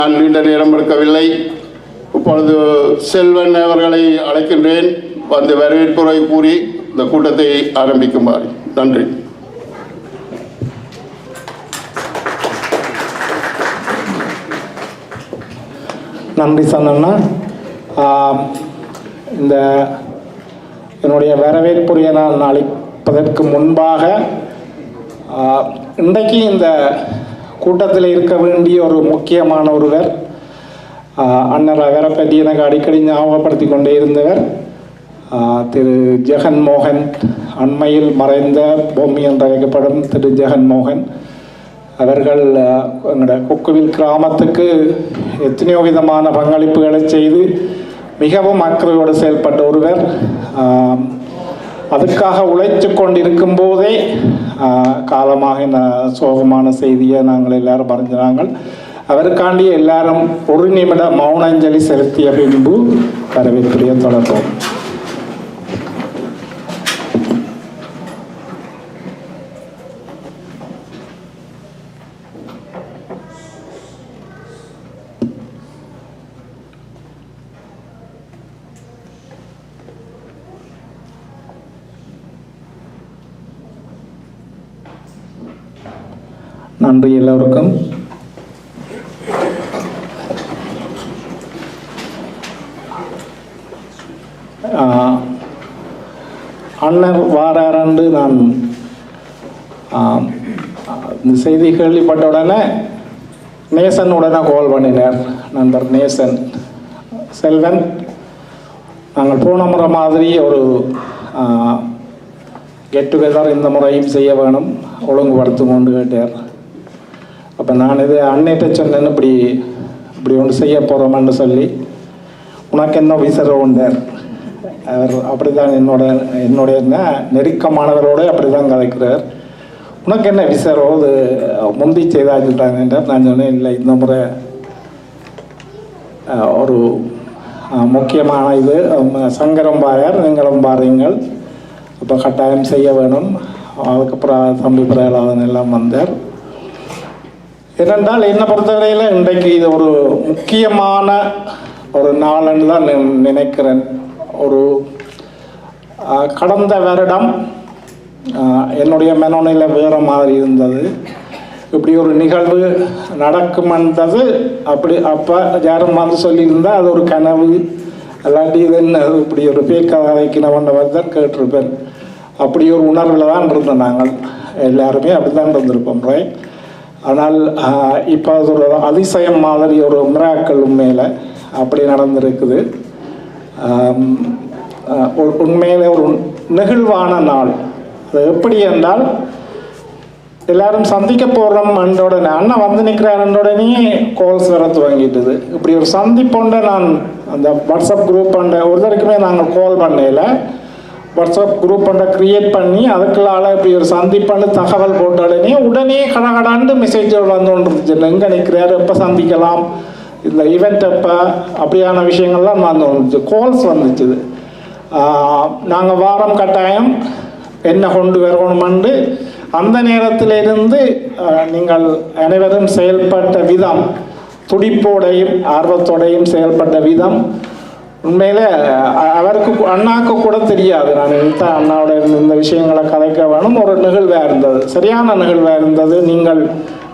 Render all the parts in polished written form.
நான் நீண்ட நேரம் எடுக்கவில்லை. இப்பொழுது செல்வன் அவர்களை அழைக்கின்றேன். வந்து வரவேற்புரை கூறி இந்த கூட்டத்தை ஆரம்பிக்குமாறு. நன்றி. நன்றி சந்தனா. இந்த என்னுடைய வரவேற்புரையை நான் அளிப்பதற்கு முன்பாக இன்றைக்கு இந்த கூட்டத்தில் இருக்க வேண்டிய ஒரு முக்கியமான ஒருவர், அண்ணர் அவரை பற்றி எனக்கு அடிக்கடி ஞாபகப்படுத்தி கொண்டே இருந்தவர் திரு ஜெகன்மோகன். அண்மையில் மறைந்த பொம்மி என்று அழைக்கப்படும் திரு ஜெகன்மோகன் அவர்கள் எங்களோட கொக்குவில் கிராமத்துக்கு எத்தனையோ விதமான பங்களிப்புகளை செய்து மிகவும் அக்கறையோடு செயல்பட்ட ஒருவர். அதுக்காக உழைத்து கொண்டிருக்கும் போதே காலமாக இந்த சோகமான செய்தியை நாங்கள் எல்லாரும் அறிஞ்சினாங்கள். அவருக்காண்டி எல்லாரும் ஒரு நிமிட மௌனாஞ்சலி செலுத்திய பின்பு வரவேற்புடைய தொடர்போம். நன்றி எல்லோருக்கும். அண்ணர் வாராண்டு நான் இந்த செய்தி கேள்விப்பட்ட உடனே நேசன் உடனே கால் பண்ணினார். நண்பர் நேசன், செல்வன், நாங்கள் போன முறை மாதிரி ஒரு கெட் டுகெதர் இந்த முறையும் செய்ய வேணும், ஒழுங்குபடுத்தும் கொண்டு கேட்டார். அப்போ நான் இது அன்னைட்ட சொன்னேன்னு இப்படி ஒன்று செய்ய போகிறோம்னு சொல்லி, உனக்கு என்ன விசர உண்டார். அவர் அப்படி தான் என்னுடைய நெருக்கமானவரோடு அப்படி தான் கதைக்கிறார். உனக்கு என்ன விசரோ அது முந்தி செய்தாச்சுட்டாங்கன்றார். நான் சொன்னேன், இல்லை இந்த முறை ஒரு முக்கியமான இது சங்கரம் பாயார், நீங்களும் பாருங்கள், அப்போ கட்டாயம் செய்ய வேணும். அதுக்கப்புறம் தம்பி பிரகலாதன் எல்லாம் வந்தார். ஏனென்றால் என்னை பொறுத்தவரையில் இன்றைக்கு இது ஒரு முக்கியமான ஒரு நாள்னு தான் நினைக்கிறேன். ஒரு கடந்த வருடம் என்னுடைய மனநிலை வேறு மாதிரி இருந்தது. இப்படி ஒரு நிகழ்வு நடக்குமென்றது அப்போ யாரும் வந்து சொல்லியிருந்தால் அது ஒரு கனவு, அல்லாட்டி இது என்ன இப்படி ஒரு பேக்க வைக்கணும்ன்றவர் தான் கேட்டிருப்பேன். அப்படி ஒரு உணர்வில் தான் இருந்தோம் நாங்கள் எல்லாருமே, அப்படி தான் இருந்திருப்போம். ரைட். ஆனால் இப்போ அது ஒரு அதிசயம் மாதிரி ஒரு மிராக்கள் உண்மையில் அப்படி நடந்திருக்குது. உண்மையிலே ஒரு நெகிழ்வான நாள். அது எப்படி என்றால், எல்லாரும் சந்திக்க போகிறோம் என்றோடனே அண்ணன் வந்து நிற்கிறாருன்றோடனே கால்ஸ் வர துவங்கிட்டுது. இப்படி ஒரு சந்திப்போண்ட நான் அந்த வாட்ஸ்அப் குரூப் ஒருத்தருக்குமே நாங்கள் கால் பண்ணல, வாட்ஸ்அப் குரூப் க்ரியேட் பண்ணி அதுக்குள்ளால இப்படி ஒரு சந்திப்புன்னு தகவல் போட்ட உடனே கடகடாண்டு மெசேஜ்கள் வந்து கொண்டு இருந்துச்சு. எங்கே நிற்கிறாரு, எப்போ சந்திக்கலாம், இந்த ஈவெண்ட் எப்போ, அப்படியான விஷயங்கள்லாம் வந்து வந்துச்சு. கால்ஸ் வந்துச்சுது. நாங்கள் வாரம் கட்டாயம் என்ன கொண்டு வரணுமென்று அந்த நேரத்திலிருந்து நீங்கள் அனைவரும் செயல்பட்ட விதம், துடிப்போடையும் ஆர்வத்தோடையும் செயல்பட்ட விதம் உண்மையிலே அவருக்கு அண்ணாவுக்கு கூட தெரியாது. நான் தான் அண்ணாவோட இந்த விஷயங்களை கதைக்க வேணும். ஒரு நிகழ்வாக இருந்தது, சரியான நிகழ்வாக இருந்தது. நீங்கள்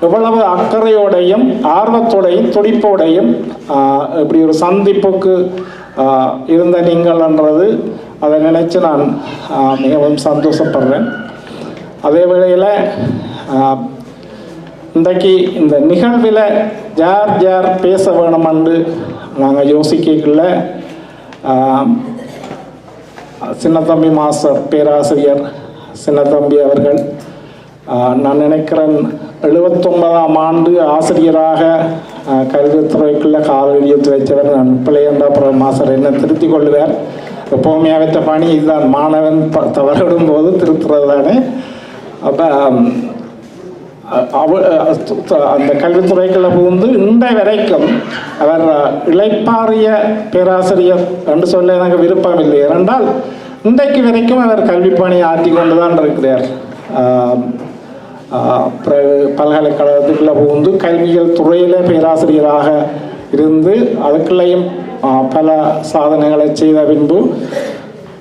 எவ்வளவு அக்கறையோடையும் ஆர்வத்தோடையும் துடிப்போடையும் இப்படி ஒரு சந்திப்புக்கு இருந்த நீங்கள்ன்றது அதை நினைச்சு நான் மிகவும் சந்தோஷப்படுறேன். அதே வேளையில் இன்றைக்கு இந்த நிகழ்வில் யார் யார் பேச வேணுமென்று நாங்கள் யோசிக்கல. சின்னத்தம்பி மாஸ்டர், பேராசிரியர் சின்னத்தம்பி அவர்கள், நான் நினைக்கிறேன் 79ஆம் ஆண்டு ஆசிரியராக கல்வித்துறைக்குள்ள கால் எடுத்து வச்சவர். நான் பிள்ளையண்டா அப்புறம் மாஸ்டர் என்ன திருத்திக் கொள்ளுவார். எப்போவுமே வைத்த பணி இதுதான், மாணவன் தவறிடும் போது திருத்துறது தானே. அப்போ அந்த கல்வித்துறைக்குள்ள புகுந்து இன்றை வரைக்கும் அவர் இளைப்பாறிய பேராசிரியர் என்று சொல்ல எனக்கு விருப்பம் இல்லை. ஏனென்றால் இன்றைக்கு வரைக்கும் அவர் கல்வி பணி ஆற்றி கொண்டு தான் இருக்கிறார். பிறகு பல்கலைக்கழகத்துக்குள்ளே புகுந்து கல்வியியல் துறையில் பேராசிரியராக இருந்து அதுக்குள்ளேயும் பல சாதனைகளை செய்த பின்பு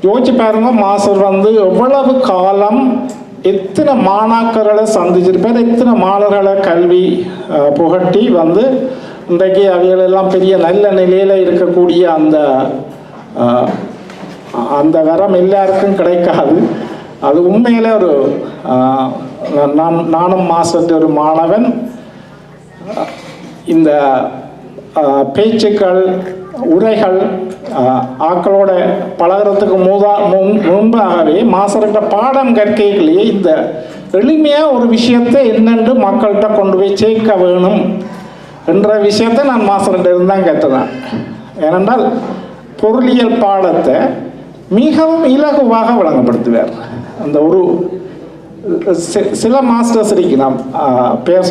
யோசிச்சு பாருங்க, மாஸ்டர் வந்து எவ்வளவு காலம் எத்தனை மாணாக்கர்களை சந்திச்சிருப்பார், எத்தனை மாணவர்களை கல்வி புகட்டி வந்து இன்றைக்கு அவைகளெல்லாம் பெரிய நல்ல நிலையில் இருக்கக்கூடிய அந்த வரம் எல்லாருக்கும் கிடைக்காது. அது உண்மையிலே ஒரு நானும் மாஸ்டர் ஒரு மாணவன். இந்த பேச்சுக்கள் உரைகள் ஆக்களோட பழகிறதுக்கு முன்பாகவே மாஸ்டர்கிட்ட பாடம் கற்கைகளையே இந்த எளிமையாக ஒரு விஷயத்தை என்னென்று மக்கள்கிட்ட கொண்டு போய் சேர்க்க வேணும் என்ற விஷயத்தை நான் மாஸ்டர்கிட்ட இருந்து தான் கற்றுனேன். ஏனென்றால் பொருளியல் பாடத்தை மிகவும் இலகுவாக வழங்கப்படுத்துவார். அந்த ஒரு சில மாஸ்டர்ஸ் இருக்கலாம், பேர்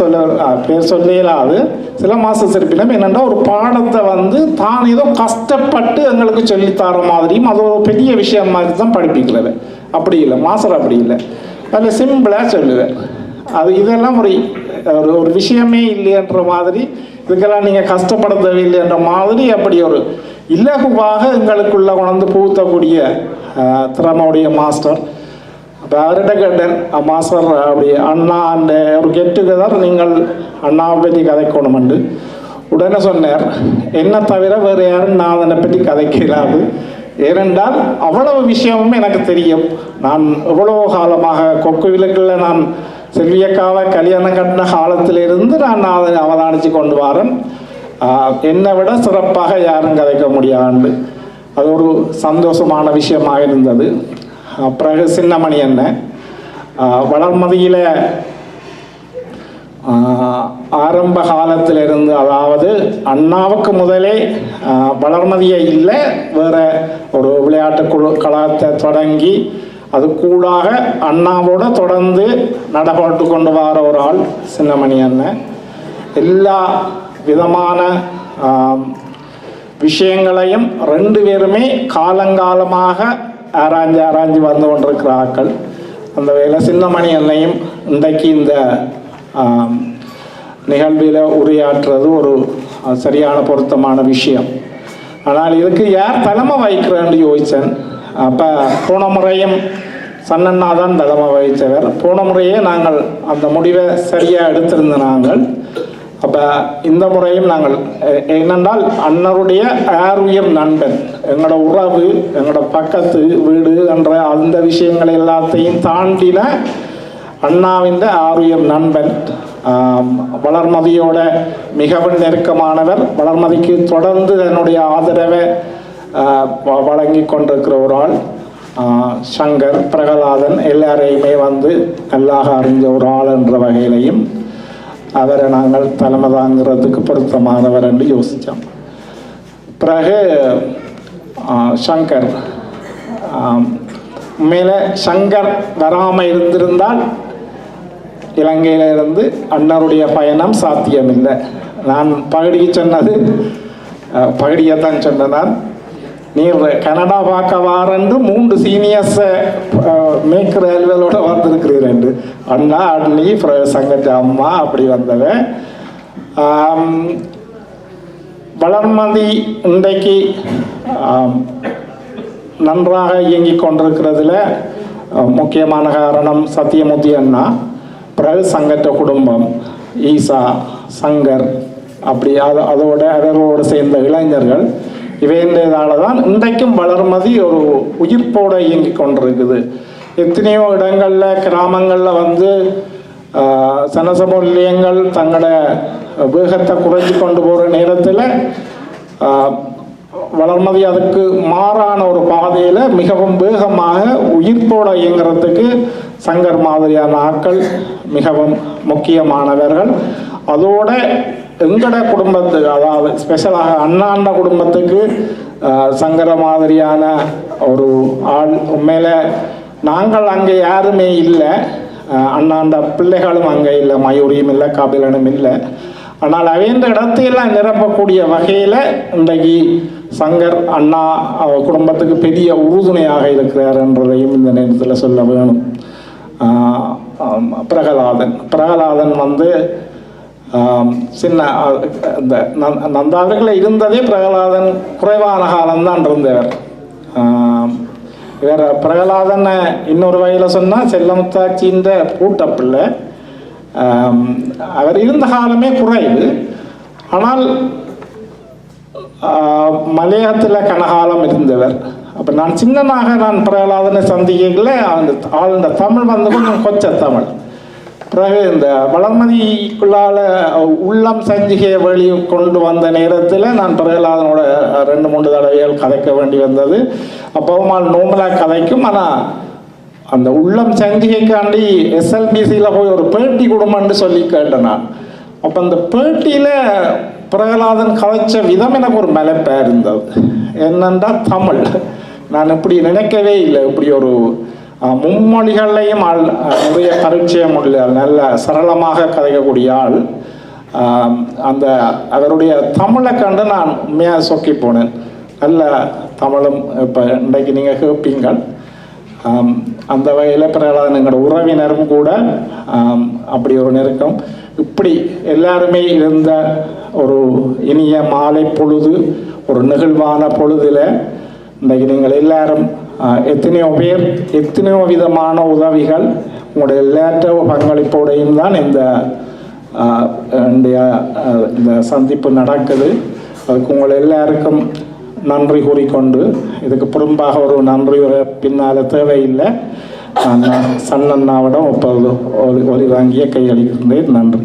சொல்லலாது, சில மாஸ்டர்ஸ் இருப்பினும் என்னென்னா ஒரு பாடத்தை வந்து தான் ஏதோ கஷ்டப்பட்டு எங்களுக்கு சொல்லித்தர மாதிரியும் அது ஒரு பெரிய விஷயம் மாதிரி தான் படிப்பிக்கிறது. அப்படி இல்லை, மாஸ்டர் அப்படி இல்லை, அதில் சிம்பிளாக சொல்லுவார். அது இதெல்லாம் ஒரு விஷயமே இல்லைன்ற மாதிரி, இதுக்கெல்லாம் நீங்கள் கஷ்டப்பட தேவையில்லைன்ற மாதிரி அப்படி ஒரு இலகுவாக எங்களுக்குள்ள கொண்டு புகுத்தக்கூடிய திறமையுடைய மாஸ்டர். அப்போ அவர்கிட்ட கேட்டேன், மாஸ்டர் அப்படி அண்ணா அந்த ஒரு கெட் டுகெதர் நீங்கள் அண்ணாவை பற்றி கதைக்கணுமெண்டு. உடனே சொன்னார், என்ன தவிர வேறு யாரும் நான் அதனை பற்றி கதைக்கலாது. ஏனென்றால் அவ்வளவு விஷயமும் எனக்கு தெரியும். நான் எவ்வளோ காலமாக கொக்கு விளக்கில் நான் செல்வியக்காவை கல்யாணம் கட்டின காலத்திலிருந்து நான் அதை அவதானித்து கொண்டு வரேன். என்னை விட சிறப்பாக யாரும் கதைக்க முடியாது. அது ஒரு சந்தோஷமான விஷயமாக இருந்தது. பிறகு சின்னமணி அண்ணன் வளர்மதியில் ஆரம்ப காலத்திலிருந்து, அதாவது அண்ணாவுக்கு முதலே வளர்மதியை இல்லை வேற ஒரு விளையாட்டு கழகத்தை தொடங்கி அது கூடாக அண்ணாவோட தொடர்ந்து நடைபெற்று கொண்டு வர ஒரு ஆள் சின்னமணி அண்ணன். எல்லா விதமான விஷயங்களையும் ரெண்டு பேருமே காலங்காலமாக ஆராய்ஞ்சு வந்து கொண்டிருக்கிற ஆக்கள். அந்த வேலை சின்னமணி அண்ணையும் இன்றைக்கு இந்த நிகழ்வில் உரையாற்றுறது ஒரு சரியான பொருத்தமான விஷயம். ஆனால் இதுக்கு யார் தலைமை வகிக்கிறேன்னு யோசித்தேன். அப்போ போன முறையும் சன்னண்ணா தான் தலைமை வகித்தவர். போன முறையே நாங்கள் அந்த முடிவை சரியாக எடுத்திருந்த நாங்கள். அப்போ இந்த முறையும் நாங்கள் என்னென்றால் அண்ணருடைய ஆருயிர் நண்பன், எங்களோட உறவு, எங்களோட பக்கத்து வீடு என்ற அந்த விஷயங்கள் எல்லாத்தையும் தாண்டின அண்ணாவின் ஆருயிர் நண்பன், வளர்மதியோட மிகவும் நெருக்கமானவர், வளர்மதிக்கு தொடர்ந்து என்னுடைய ஆதரவை வழங்கி கொண்டிருக்கிற ஒரு ஆள் சங்கர் பிரகலாதன். எல்லாரையுமே வந்து நல்லாக அறிஞ்ச ஒரு ஆள் என்ற வகையிலையும் அவரை நாங்கள் தலைமை தாங்கிறதுக்கு பொருத்தமானவர் என்று யோசித்தோம். பிறகு சங்கர், உண்மையில சங்கர் வராமல் இருந்திருந்தால் இலங்கையிலிருந்து அண்ணருடைய பயணம் சாத்தியமில்லை. நான் பகடிக்கு சொன்னது பகடியைத்தான் சொன்னேன். நீர் கனடா பார்க்க வாரண்டு 3 சீனியர்ஸை மேய்க்கிற அலுவலோட வந்திருக்கிறீர். அண்ணா அண்ணி சங்கத்து அம்மா அப்படி வந்தவன். வளர்மதி இன்றைக்கு நன்றாக இயங்கி கொண்டிருக்கிறதுல முக்கியமான காரணம் சத்தியமூர்த்தி அண்ணா, பிறகு சங்கத்த குடும்பம், ஈசா, சங்கர், அப்படி அவரோடு சேர்ந்த இளைஞர்கள், இவையின்றதால தான் இன்றைக்கும் வளர்மதி ஒரு உயிர்ப்போடு இயங்கி கொண்டிருக்குது. எத்தனையோ இடங்களில் கிராமங்களில் வந்து சனசமூல்யங்கள் தங்களோட வேகத்தை குறைஞ்சி கொண்டு போகிற நேரத்தில் வளர்மதி அதுக்கு மாறான ஒரு பாதையில் மிகவும் வேகமாக உயிர்ப்போடு இயங்குறதுக்கு சங்கர் மாதிரியான ஆட்கள் மிகவும் முக்கியமானவர்கள். அதோட எங்கட குடும்பத்துக்கு, அதாவது ஸ்பெஷலாக அண்ணாண்ட குடும்பத்துக்கு சங்கர மாதிரியான ஒரு ஆள். உண்மையில நாங்கள் அங்கே யாருமே இல்லை, அண்ணாண்ட பிள்ளைகளும் அங்கே இல்லை, மயூரியும் இல்லை, கபிலனும் இல்லை. ஆனால் அவைன்ற இடத்தையெல்லாம் நிரப்பக்கூடிய வகையில் இன்றைக்கு சங்கர் அண்ணா குடும்பத்துக்கு பெரிய உறுதுணையாக இருக்கிறார் என்றதையும் இந்த நேரத்தில் சொல்ல வேணும். பிரகலாதன் வந்து சின்ன இந்த நந்தாவில் இருந்ததே பிரகலாதன் குறைவான காலம்தான் இருந்தவர். வேற பிரகலாதன் இன்னொரு வகையில் சொன்னால் செல்லமுத்தாச்சியின் பூட்டப்பிள்ளை. அவர் இருந்த காலமே குறைவு. ஆனால் மலையத்தில் கனகாலம் இருந்தவர். அப்போ நான் சின்னனாக பிரகலாதனை சந்திக்கல. அந்த தமிழ் வந்து கொஞ்சம் கொச்ச தமிழ். பிறகு இந்த வளர்மதிக்குள்ளால உள்ளம் சஞ்சிகையை வெளி கொண்டு வந்த நேரத்தில் நான் பிரகலாதனோட 2-3 தடவைகள் கதைக்க வேண்டி வந்தது. அப்போவும் நோம்பலாக கதைக்கும். ஆனால் அந்த உள்ளம் சஞ்சிகைக்காண்டி SLBCயில் போய் ஒரு பேட்டி கொடுமன்னு சொல்லி கேட்டேன் நான். அப்போ அந்த பேட்டியில் பிரகலாதன் கதைச்ச விதம் எனக்கு ஒரு மலைப்பாக இருந்தது. என்னென்றா தமிழ் நான் இப்படி நினைக்கவே இல்லை. இப்படி ஒரு மும்மொழிகள்லையும் நிறைய பரிச்சயம் உள்ள நல்ல சரளமாக கதைக்கக்கூடிய ஆள். அந்த அவருடைய தமிழை கண்டு நான் உண்மையாக சொக்கி போனேன். நல்ல தமிழும் இப்போ இன்றைக்கு நீங்கள் கேட்பீங்கள். அந்த வகையில் பிரகலாதன் எங்களோட உறவினரும் கூட அப்படி ஒரு நெருக்கம். இப்படி எல்லாருமே இருந்த ஒரு இனிய மாலை பொழுது, ஒரு நெகிழ்வான பொழுதில் இன்றைக்கு நீங்கள் எல்லாரும் எத்தனையோ பேர் எத்தனையோ விதமான உதவிகள் உங்களுடைய எல்லாற்ற பங்களிப்போடையும் தான் இந்த சந்திப்பு நடக்குது. அதுக்கு உங்கள் எல்லாருக்கும் நன்றி கூறிக்கொண்டு, இதுக்கு புறம்பாக ஒரு நன்றி பின்னால் தேவையில்லை. நான் சன்னண்ணாவிடம் ஒலி வாங்கிய கையளிக்கின்றேன். நன்றி.